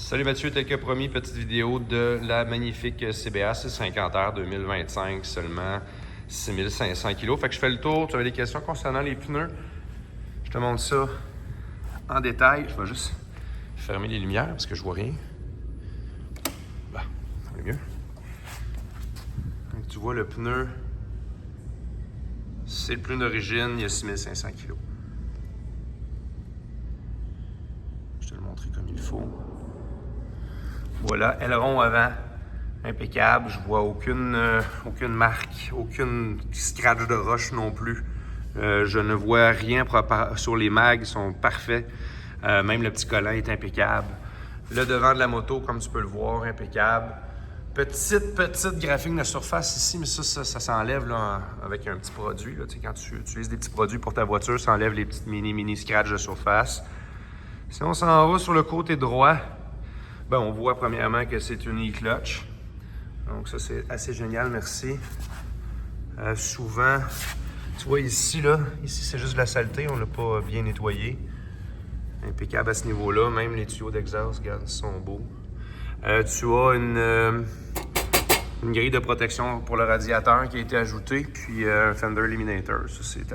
Salut Mathieu, tel que promis, petite vidéo de la magnifique CBA 650R 2025, seulement 6500 kg. Fait que je fais le tour, tu avais des questions concernant les pneus. Je te montre ça en détail. Je vais juste fermer les lumières parce que je vois rien. Bah, c'est mieux. Donc, tu vois le pneu, c'est le pneu d'origine, il y a 6500 kg. Je vais te le montrer comme il faut. Voilà, aileron avant, impeccable. Je vois aucune marque, aucune scratch de roche non plus. Je ne vois rien sur les mags, ils sont parfaits. Même le petit collant est impeccable. Le devant de la moto, comme tu peux le voir, impeccable. Petite graphique de surface ici, mais ça s'enlève là, avec un petit produit. Là. Tu sais, quand tu utilises des petits produits pour ta voiture, ça enlève les petites mini scratch de surface. Si on s'en va sur le côté droit, ben, on voit premièrement que c'est une e-clutch. Donc ça, c'est assez génial, merci. Souvent, tu vois ici, c'est juste de la saleté, on ne l'a pas bien nettoyé. Impeccable à ce niveau-là, même les tuyaux d'exhaust, regarde, ils sont beaux. Tu as une grille de protection pour le radiateur qui a été ajoutée, puis un fender eliminator, ça c'est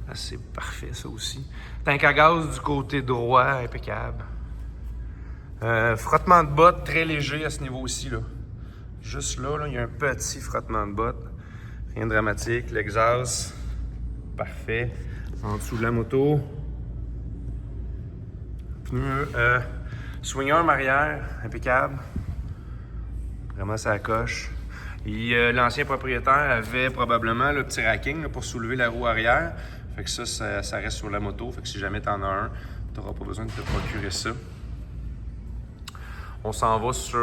assez parfait ça aussi. Tank à gaz du côté droit, impeccable. Frottement de bottes très léger à ce niveau-ci. Là. Juste là, il y a un petit frottement de bottes. Rien de dramatique. L'exhaust, parfait. En dessous de la moto. Pneu swinger arm arrière, impeccable. Vraiment, ça coche. L'ancien propriétaire avait probablement le petit racking là, pour soulever la roue arrière. Fait que ça reste sur la moto. Fait que si jamais tu en as un, tu n'auras pas besoin de te procurer ça. On s'en va sur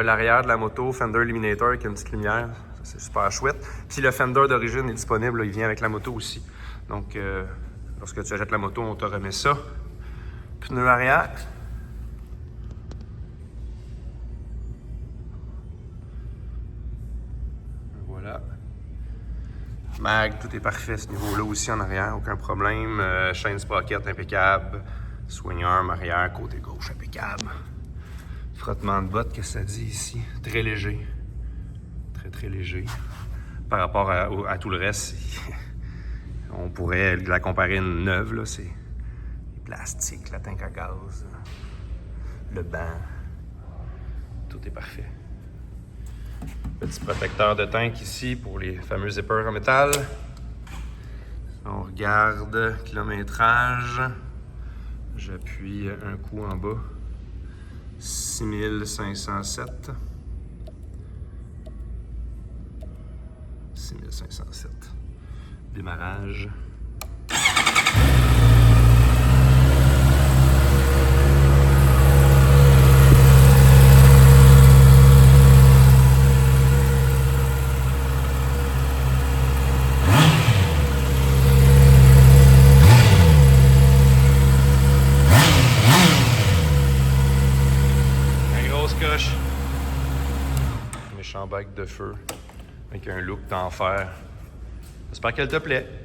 l'arrière de la moto, fender eliminator avec une petite lumière, c'est super chouette. Puis le fender d'origine est disponible, là, il vient avec la moto aussi. Donc lorsque tu achètes la moto, on te remet ça. Pneu arrière. Voilà. Mag, tout est parfait à ce niveau-là aussi en arrière, aucun problème. Chaîne sprocket impeccable. Swing arm arrière, côté gauche impeccable. Frottement de bottes, qu'est-ce que ça dit ici? Très léger. Très léger. Par rapport à tout le reste, on pourrait la comparer à une neuve. Là, c'est les plastiques, la tank à gaz, le banc. Tout est parfait. Petit protecteur de tank ici pour les fameux zippers en métal. On regarde kilométrage. J'appuie un coup en bas. 6507. 6507. Démarrage. Coche. Méchant bac de feu avec un look d'enfer. J'espère qu'elle te plaît.